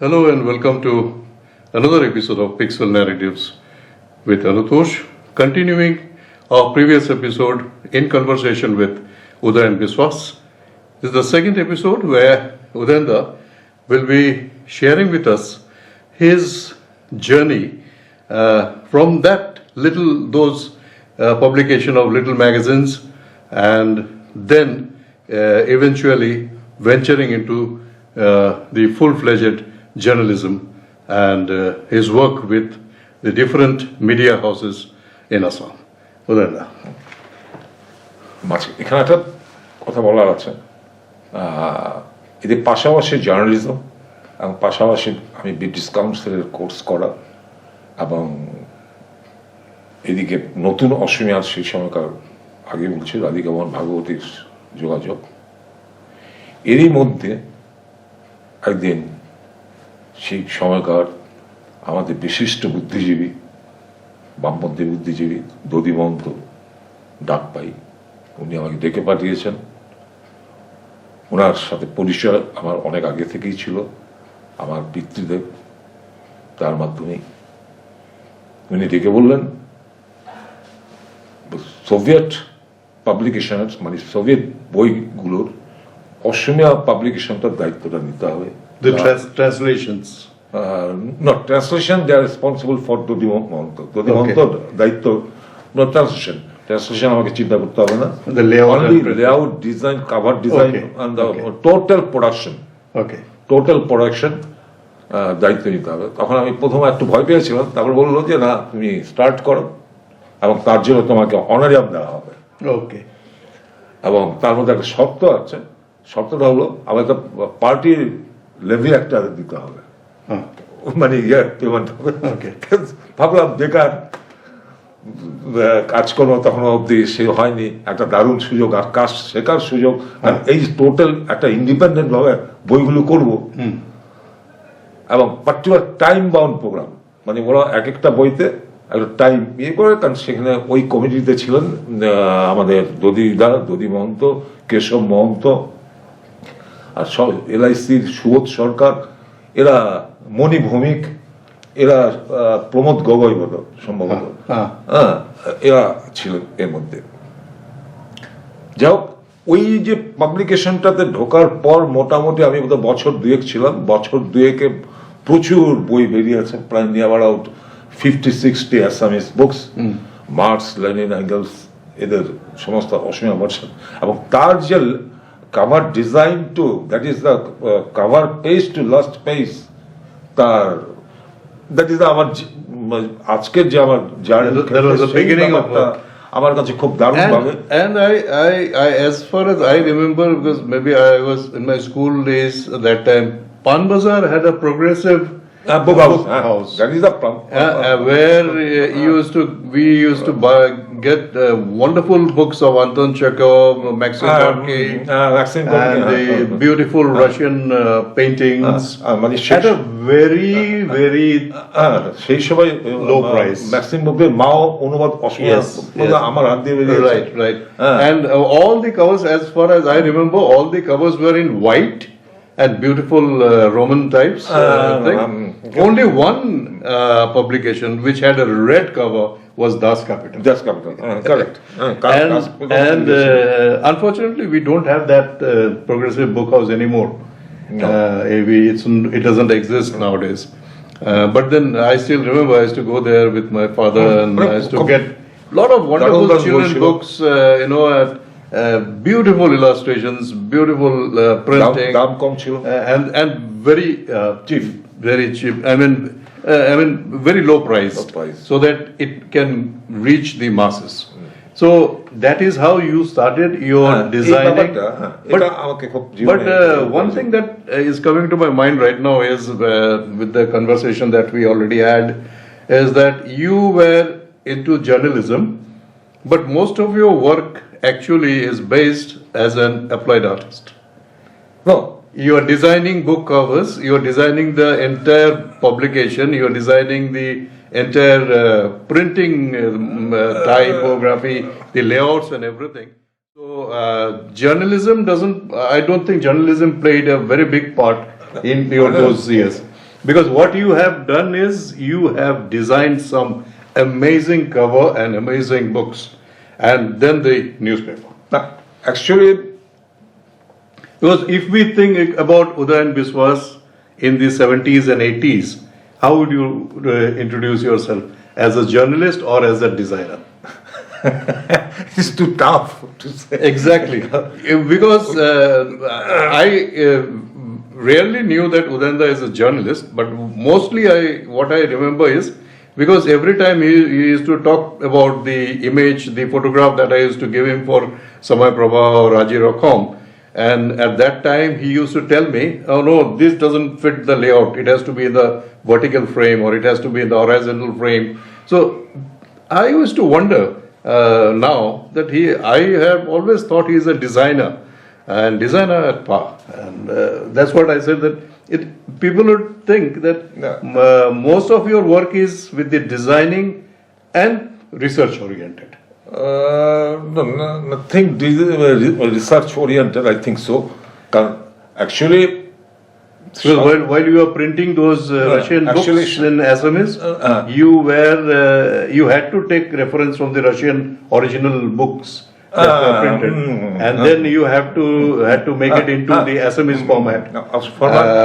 Hello and welcome to another episode of Pixel Narratives with Anutosh. Continuing our previous episode in conversation with Udayan Biswas. This is the second episode where Udayanda will be sharing with us his journey from those publication of little magazines and then eventually venturing into the full-fledged journalism and his work with the different media houses in Assam. Udayanda. এখানে একটা কথা বলার আছে, এদের পাশাপাশি journalism এবং পাশাপাশি আমি ব্রিটিশ কাউন্সিলের কোর্স করা এবং এদিকে নতুন অসমিয়ার সেই সময়কার আগে বলছি রাধিকা মোহন ভাগবতীর যোগাযোগ। এরই মধ্যে একদিন সেই সময়কার আমাদের বিশিষ্ট বুদ্ধিজীবী, বামপন্থী বুদ্ধিজীবী দধি মহন্ত ডাক পাই। উনি আমাকে ডেকে পাঠিয়েছেন। ওনার সাথে পরিচয় আমার অনেক আগে থেকেই ছিল, আমার পিতৃদেব, তার মাধ্যমেই উনি ডেকে বললেন সোভিয়েত পাবলিকেশনের মানে সোভিয়েত বইগুলোর অসমিয়া পাবলিকেশনটার দায়িত্বটা নিতে হবে। The translations. Not translation, they are responsible for Dodi Mohanto. Dodi Mohanto দায়িত্ব, no translation. Translation আমাকে চিন্তা করতে হবে না। The layout, only layout, design, cover design, and the total production. Okay. Total production দায়িত্ব নিতে হবে। তখন আমি প্রথমে একটু ভয় পেয়েছিলাম, তারপর বললো যে না তুমি স্টার্ট করো এবং তার জন্য তোমাকে অনারিয়াম দেওয়া হবে। Okay. এবং তার মধ্যে একটা শর্ত আছে, শর্তটা হলো আমার একটা পার্টির লেভি একটা দিতে হবে, মানে পেমেন্ট হবে। ভাবলাম বেকার কাজকর্ম তখন অব্দি সে হয়নি, একটা দারুণ সুযোগ আর কাজ শেখার সুযোগ, আর এই টোটাল একটা ইন্ডিপেন্ডেন্ট ভাবে বইগুলো করবো এবং পার্টিকুলার টাইম বাউন্ড প্রোগ্রাম, মানে ওরা এক একটা বইতে একটা টাইম ইয়ে করে। কারণ সেখানে ওই কমিটিতে ছিলেন আমাদের দধি মহন্ত, কেশব মহন্ত, আর LICর সুবোধ সরকার, এরা মণি ভৌমিক, এরা প্রমোদ গগৈ বল সম্ভবত, এরা ছিলেন এর মধ্যে। যাই হোক, ওই যে পাবলিকেশনটাতে ঢোকার পর মোটামুটি আমি বোধহয় বছর দুয়েক ছিলাম। বছর দুয়েকে প্রচুর বই বেরিয়েছে, প্রায় near about 50-60 Assamese books, Marx, Lenin, Engels, এদের সমস্ত অসমিয়া ভার্সন। এবং তার যে cover design to, that is the cover page to last page, that is আমার আজকের যে আমার journey, that was the beginning of আমার কাছে খুব দারুণ ভাবে। And I as far as I remember, because maybe I was in my school days at that time, Pan Bazaar had a progressive book house. That is the where we used to get wonderful books of Anton Chekhov, Maxim Gorky, and the beautiful Russian paintings at a very সেই সময় low price. Maxim বুকের মাও অনুবাদ অসমিয়া আমার হাত দিয়ে বেরিয়েছে। Right. And all the covers, as far as I remember, all the covers were in white and beautiful Roman types. Only one publication which had a red cover was Das Kapital. Das Kapital, correct. And unfortunately, we don't have that progressive book house anymore. No. It doesn't exist nowadays. But then I still remember I used to go there with my father, and I used to get a lot of wonderful children's books, beautiful illustrations, beautiful printing, and very cheap, I mean very low price, so that it can reach the masses. So that is how you started your designing. But one thing that is coming to my mind right now is with the conversation that we already had, is that you were into journalism, but most of your work actually is based as an applied artist. No. You are designing book covers, you are designing the entire publication, you are designing the entire printing typography, the layouts and everything. So journalism I don't think journalism played a very big part in those years. Because what you have done is you have designed some amazing cover and amazing books, and then the newspaper. Now, actually, Because if we think about Uday and Biswas in the 70s and 80s, how would you introduce yourself? As a journalist or as a designer? it's too tough to say. Exactly. Because I rarely knew that Udayanda is a journalist, but mostly what I remember is because every time he used to talk about the image, the photograph that I used to give him for Samay Prabha or Raji.com, and at that time he used to tell me, oh no, this doesn't fit the layout, it has to be in the vertical frame or it has to be in the horizontal frame. So I used to wonder now that I have always thought he is a designer and designer at par, and that's what I said, that people would think that most of your work is with the designing and research oriented. Nothing research oriented, I think so. Actually, Because while you were printing those Russian actually, books in SMS, you had to take reference from the Russian original books that were printed, and then you had to make it into the SMS format,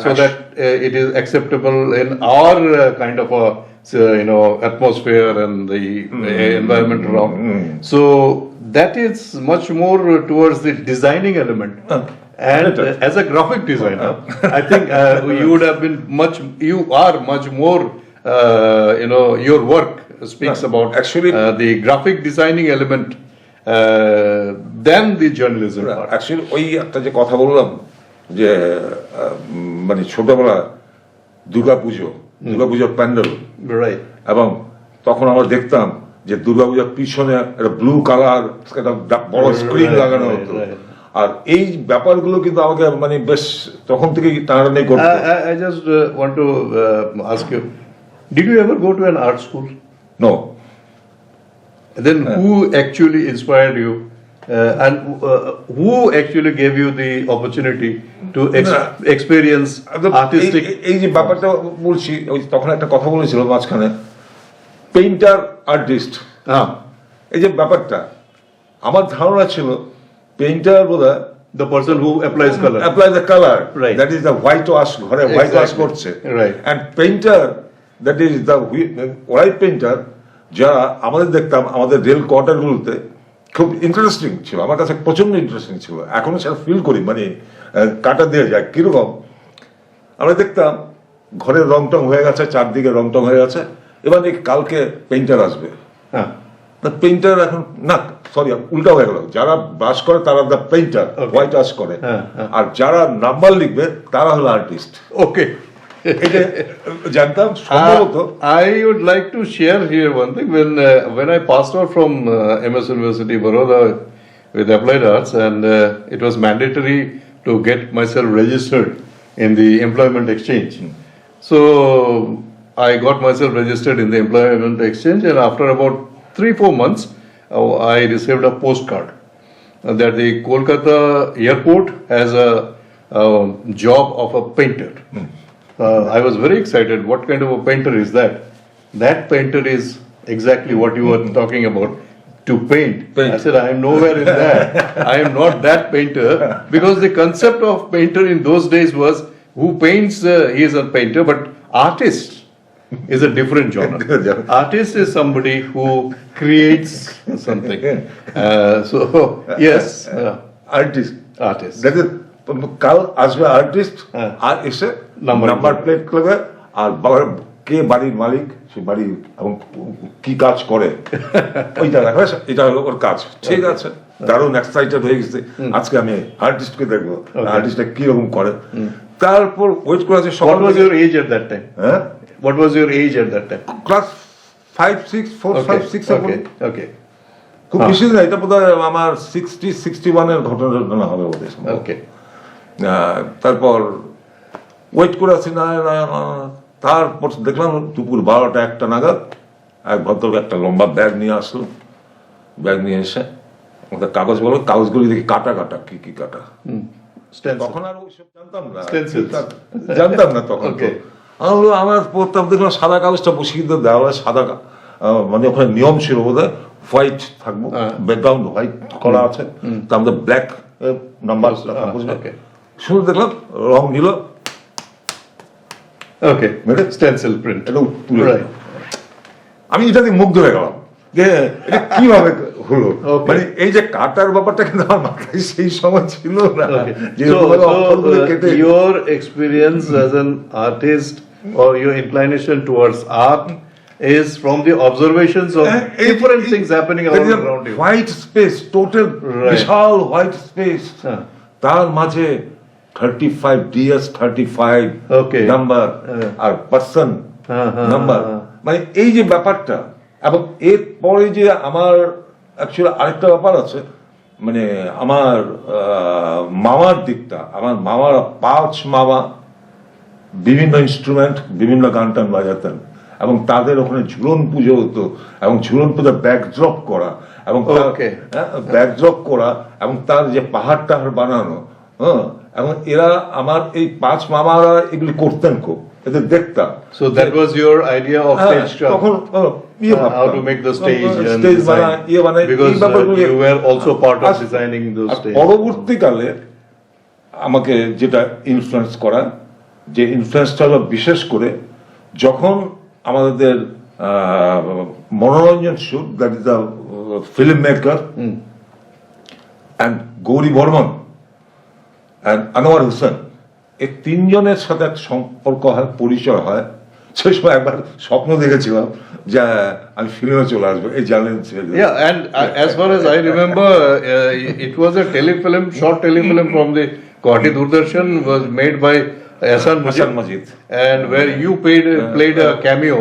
so that it is acceptable in our kind of a atmosphere and the environment around. So that is much more towards the designing element. And as a graphic designer, I think you would have been you are much more, your work speaks about actually the graphic designing element than the journalism part. Actually ওই একটা যে কথা বললাম যে মানে ছোটবেলা দুর্গাপুজোর pandal, Right. এবং তখন আমরা দেখতাম যে দুর্গাপূজার পিছনে একটা ব্লু কালার একটা বড় স্ক্রিন লাগানো হতো, আর এই ব্যাপারগুলো কিন্তু আমাকে মানে বেশ তখন থেকেই টানাটানি করতো। I just want to ask you, did you ever go to an art school? No, Then who actually inspired you, and who actually gave you the opportunity to experience artistic? এই যে ব্যাপারটা বলছি, ওই তখন একটা কথা বলেছিল মাঝখানে, পেইন্টার আর্টিস্ট, এই যে ব্যাপারটা আমার ধারণা ছিল পেইন্টার বোধহয় The person who applies color. apply the color, Right. that is the white wash, ঘরে white wash Exactly. করছে, Right. and painter, that is the white painter, যারা আমাদের দেখতাম আমাদের রেল কোয়ার্টার গুলোতে, খুব ইন্টারেস্টিং ছিল, আমার কাছে প্রচন্ড ইন্টারেস্টিং ছিল, এখনো সেটা ফিল করি, মানে কাটা দিয়ে যায় কিরকম। আমরা দেখতাম ঘরের রং টং হয়ে গেছে, চারদিকে রং টং হয়ে গেছে, এবার কালকে পেইন্টার আসবে, পেইন্টার এখন না, সরি উল্টা হয়ে গেল, যারা ব্রাশ করে তারা দ্য পেইন্টার, হোয়াইট ওয়াশ করে, আর যারা নাম্বার লিখবে তারা হলো আর্টিস্ট। Okay. এটা জানতাম সম্ভবত। I would like to share here one thing. When I passed out from MS University Baroda with Applied Arts, and it was mandatory to get myself registered in the Employment Exchange. So I got myself registered in the Employment Exchange, and after about 3-4 months, I received a postcard that the Kolkata airport has a job of a painter. I was very excited. What kind of a painter is that? That painter is exactly what you were talking about, to paint. I said, I am nowhere in that. I am not that painter, because the concept of painter in those days was who paints, he is a painter, but artist is a different genre. Artist is somebody who creates something. So, yes, artist, artist. দেখে কাল আসবে artist, আর এসে number plate করবে, আর কে বাড়ির মালিক, সে বাড়ি এবং কি কাজ করে ওইটা দেখো, এটা হলো ওর কাজ। ঠিক আছে, দারুণ এক্সাইটেড হয়ে গেছে, আজকে আমি আর্টিস্টকে দেখবো, আর্টিস্টটা কিরকম করে। তারপর ওয়েট করে আছে। What was your age at that time? হ্যাঁ, What was your age at that time? Class 5, 6, 4, 5, 6 Okay. খুব বেশি না, এটা বোধহয় আমার 60-61 এর ঘটনা হবে বোধহয়। Okay. তারপর ওয়েট করে আছি না, তারপর দেখলাম দুপুর 12টা-1টা নাগাদ এক ভদ্রলোক একটা লম্বা ব্যাগ নিয়ে আসলো, ব্যাগ নিয়ে এসে আমাদের কাগজ বলো, কাগজগুলি দেখি কাটা কাটা, কি কাটা, তখন আর ওইসব জানতাম না, জানতাম না তখন। আমার পড়তাম, দেখলাম সাদা কাগজটা বসিয়ে দিয়ে দেওয়া সাদা মানে ওখানে নিয়ম ছিল বোধহয় হোয়াইট থাকবো, ব্যাকগ্রাউন্ড হোয়াইট করা আছে, তার মধ্যে ব্ল্যাক নাম্বার বুঝলে। শুধু দেখলাম রং নিল, Okay. Stencil print. এটা তুলে Right. আমি এটা দিয়ে মুগ্ধ হয়ে গেলাম যে এটা কিভাবে হলো। Okay. মানে এই যে কাটার ব্যাপারটা কিন্তু আমার মাথায় সেই সময় ছিল না, Okay. যে So, এরকম অক্ষরগুলো কেটে your experience as an artist or your inclination towards art is from the observations of different things happening around you. White space, total Right. বিশাল হোয়াইট স্পেস, হ্যাঁ। তার মাঝে 35 DS 35 Okay. নাম্বার আর person number, মানে এই যে ব্যাপারটা। এবং এরপরে যে আমার অ্যাকচুয়ালি আরেকটা ব্যাপার আছে, মানে আমার মামার দিকটা, আমার মামার 5 মামা বিভিন্ন ইনস্ট্রুমেন্ট, বিভিন্ন গান টান বাজাতেন, এবং তাদের ওখানে ঝুলন পুজো হতো, এবং ঝুলন পুজো ব্যাকড্রপ করা, এবং Okay. ব্যাকড্রপ করা, এবং তার যে পাহাড় টাহাড় বানানো, হ্যাঁ, এবং এরা আমার এই 5 মামারা এগুলি করতেন খুব, এদের দেখতাম। So that was your idea of stage craft. তখন How to make the stage and stage design. বানায়, ইয়ে বানায়, এই Because ব্যাপারগুলি। you were also part of R- designing those R stages. পরবর্তীকালে আমাকে যেটা ইনফ্লুয়েন্স করা, যে ইনফ্লুয়েন্সটা হলো বিশেষ করে যখন আমাদের Manoranjan Sur, that is the film maker and Gauri Barman and Anwar Hossain, এই 3 জনের সাথে এক সম্পর্ক হয়, পরিচয় হয়। সেই সময় একবার স্বপ্ন দেখেছিলাম যে আমি ফিল্মে চলে আসবো, এই জানেন। Yeah, and as far as I remember, it was a telefilm, short telefilm from the Guwahati Doordarshan, was made by Ehsan Hasan Majid, Majid, and where you played a cameo,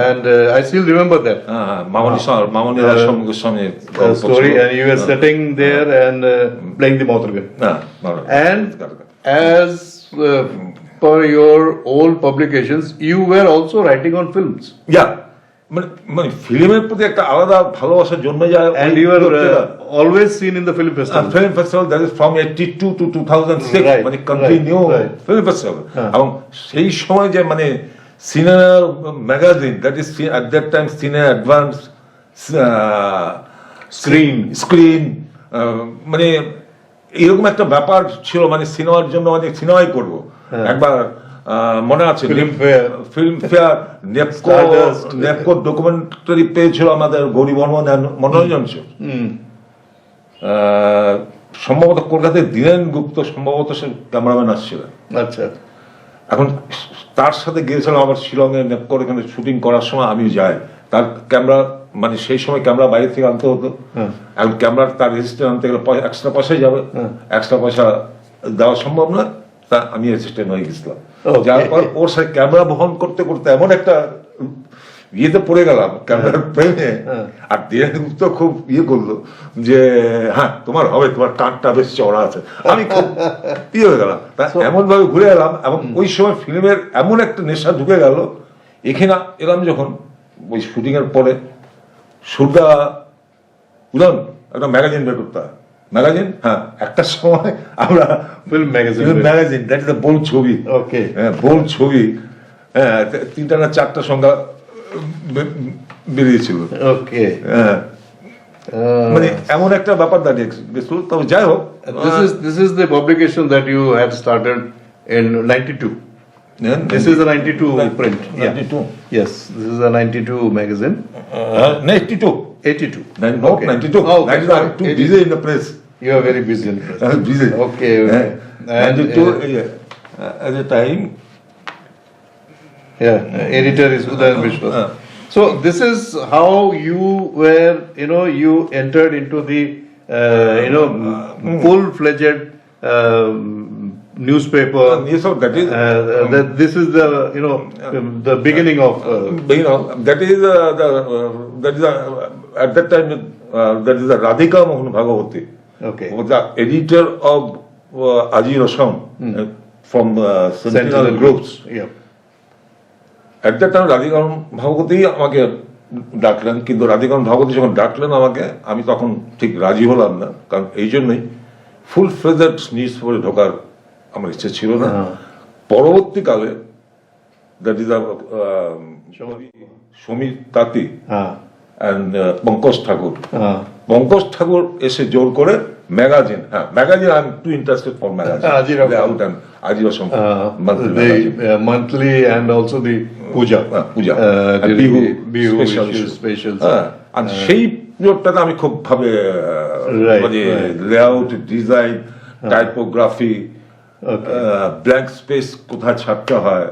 and I still remember that Mamoni Goswami story, and you were sitting there and playing the mouth organ. And as per your old publications, you were also writing on films, মানে ফিল্মের প্রতি একটা আলাদা ভালোবাসা জন্মে যায়। and you were always seen in the film festival. Film festival, that is from 82 to 2006, Right, মানে continue right. Film festival. হ্যাঁ। এবং সেই সময় যে মানে cinema magazine, that is at that time cinema advance screen, মানে এরকম একটা ব্যাপার ছিল, মানে সিনেমার জন্য মানে সিনেমাই করবো। একবার মনে আছে ফিল্মফেয়ার Stardust. নেপকো ডকুমেন্টারি পেয়েছিল আমাদের গৌরী বর্মন মনোরঞ্জন সুর। সম্ভবত কলকাতায় দীনেন গুপ্ত সম্ভবত সে ক্যামেরাম্যান আসছিলেন। আচ্ছা। এখন তার সাথে গিয়েছিলাম আবার শিলংয়ে নেপকোর এখানে শুটিং করার সময় আমি যাই। তার ক্যামেরা, মানে সেই সময় ক্যামেরা বাইরে থেকে আনতে হতো, এখন ক্যামেরার তার রেজিস্ট্যান্ট আনতে গেলে এক্সট্রা পয়সাই যাবে, এক্সট্রা পয়সা দেওয়া সম্ভব না, তা আমি অ্যাসিস্ট্যান্ট হয়ে গেছিলাম। যার পর ওর সাথে ক্যামেরা বহন করতে করতে এমন একটা ইয়েতে পড়ে গেলাম, ক্যামেরার প্রেমে। আর দীনেন গুপ্ত খুব ইয়ে করলো যে হ্যাঁ তোমার হবে, তোমার কানটা বেশ চড়া আছে। আমি খুব ইয়ে হয়ে গেলাম, তা এমন ভাবে ঘুরে এলাম। এবং ওই সময় ফিল্মের এমন একটা নেশা ঢুকে গেল। এখানে এলাম যখন ওই শুটিং এর পরে, সুরদা বুঝলেন একটা ম্যাগাজিন বের করতে হয়, ম্যাগাজিন, হ্যাঁ একটা সময় আমরা Film magazine. Magazine, that is bold ছবি, Okay. হ্যাঁ বোল্ড ছবি, হ্যাঁ 3টা না 4টা সংখ্যা বেরিয়েছিল। Okay. হ্যাঁ মানে এমন একটা ব্যাপার দাঁড়িয়ে গেছিল। তবে যাই হোক, This is the publication that you had started in 92. This is a 92 print. Yeah. 92. Yes, this is a 92 magazine. 92. 82. Not Okay. 92. Oh, okay. 92. I'm too 82. busy in the press. You are very busy in press. I'm busy. Okay, okay. And 92 at the time. yeah, editor is Udayan Vishwas. So this is how you were, you entered into the, full-fledged newspaper. Yes, so that is. This is the, the beginning of. That is at that time that is the Radhika Mohan Bhagavati. Okay. Was the editor of Ajir Assam from Sentinel Groups. Yeah. At that time Radhika ভাগবতী আমাকে ডাকলেন, কিন্তু রাধিকা ভাগবতী যখন ডাকলেন আমাকে, আমি তখন ঠিক রাজি হলাম না, কারণ এই জন্যই ফুল ফ্লেজড নিউজ পেপারে ঢোকার আমার ইচ্ছে ছিল না। পরবর্তীকালে that is সমীর তাঁতি and পঙ্কজ ঠাকুর। পঙ্কজ ঠাকুর এসে জোর করে magazine, magazine I am too interested for magazine, layout and আজিরা the monthly and also the puja, puja the bihu special specials. আর সেই পিরিয়ডটাতে আমি খুব ভাবে Right, মানে right. Layout, design, typography, blank space কোথায় ছাড়তে হয়,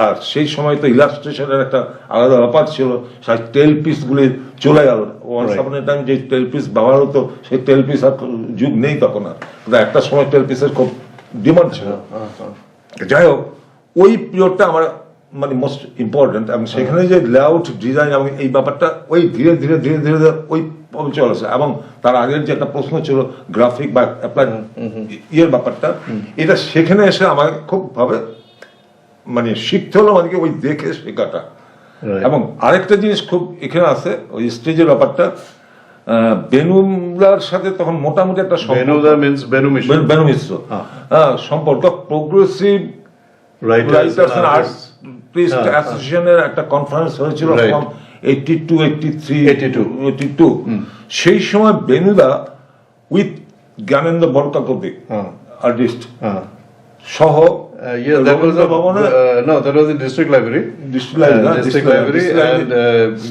আর সেই সময় তো ইলাস্ট্রেশনের একটা আলাদা ব্যাপার ছিল। সেই টেল পিস গুলি চলে গেল, ওয়ান্স আপন এ টাইম যে টেল পিস ব্যবহার হতো সেই টেল পিস আর যুগ নেই তখন আর, কিন্তু একটা সময় টেল পিসের খুব ডিমান্ড ছিল। যাই হোক, ওই পিরিয়ডটা আমার মানে মোস্ট ইম্পর্টেন্ট, এবং সেখানে যে লেআউট, ডিজাইন এবং এই ব্যাপারটা ওই ধীরে ধীরে ধীরে ধীরে ওই চলেছে। এবং তার আগের যে একটা প্রশ্ন ছিল গ্রাফিক বা অ্যাপ্লাইড ইয়ের ব্যাপারটা, এটা সেখানে এসে আমার খুব ভাবে মানে শিখতে হলো, মানে কি ওই দেখে শেখাটা। এবং আরেকটা জিনিস খুব এখানে আছে, ওই স্টেজের ব্যাপারটা, বেনুদার সাথে তখন মোটামুটি একটা Benuda means Benu Mishra. Benu মিশ্র সম্পর্ক, প্রোগ্রেসিভ Writers and artists. অ্যাসোসিয়েশনের একটা কনফারেন্স হয়েছিল Right. 82, 82 সেই সময় বেনুদা উইথ জ্ঞানেন্দ্র বরকাকতি আর্টিস্ট সহ Yeah, that was ভবনে no, that was the district library. District library, And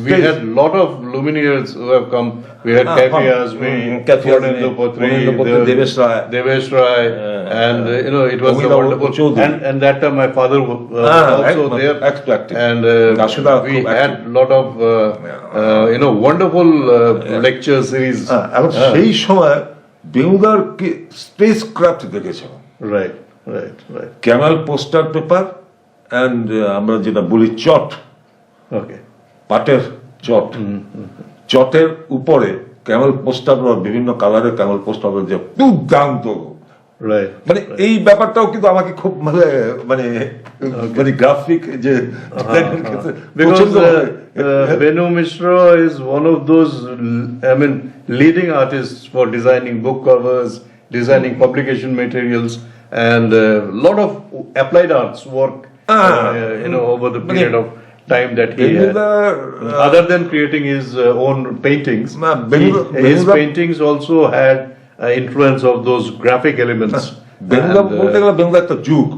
we had lot of luminaries who have come. We had Kafi Azmi, Purnendu Patri, Devesh Rai, and it was a Omida wonderful. Chaudhary. And that time my father was also there, active. and Rashida we খুব had lot of wonderful lecture series. এবং সেই সময় বেনুদার space craft দেখেছে, Right. Camel poster paper and আমরা যেটা বলি চট, Okay. পাটের চট, চটের উপরে ক্যামেল পোস্টার, বিভিন্ন কালারের ক্যামেল পোস্টার, যে দুর্দান্ত। Right. মানে এই ব্যাপারটাও কিন্তু আমাকে খুব মানে মানে মানে গ্রাফিক যে Because Benu Mishra is one of those, leading artists for designing book covers, designing publication materials, and a lot of applied arts work, over the period of time that he had. Other than creating his own paintings, his paintings also had influence of those graphic elements. বেনুদা বলতে গেলে বেনুদা একটা যুগ।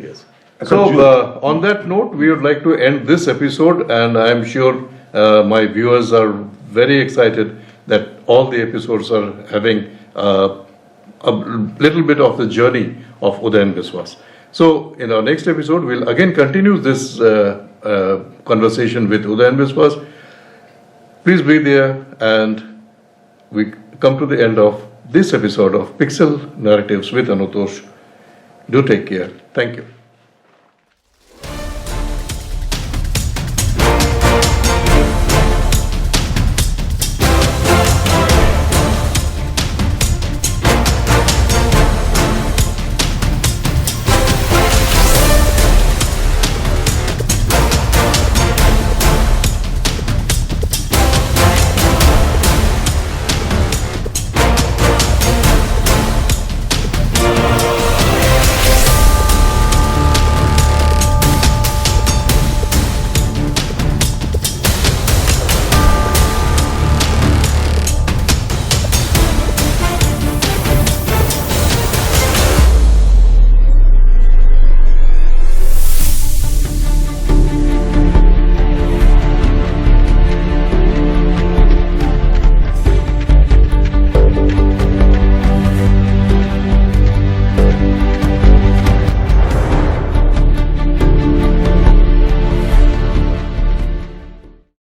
Yes. So, on that note, we would like to end this episode, and I am sure my viewers are very excited that all the episodes are having a little bit of the journey of Udayan Biswas. So, in our next episode, we'll again continue this conversation with Udayan Biswas. Please be there, and we come to the end of this episode of Pixel Narratives with Anutosh. Do take care. Thank you.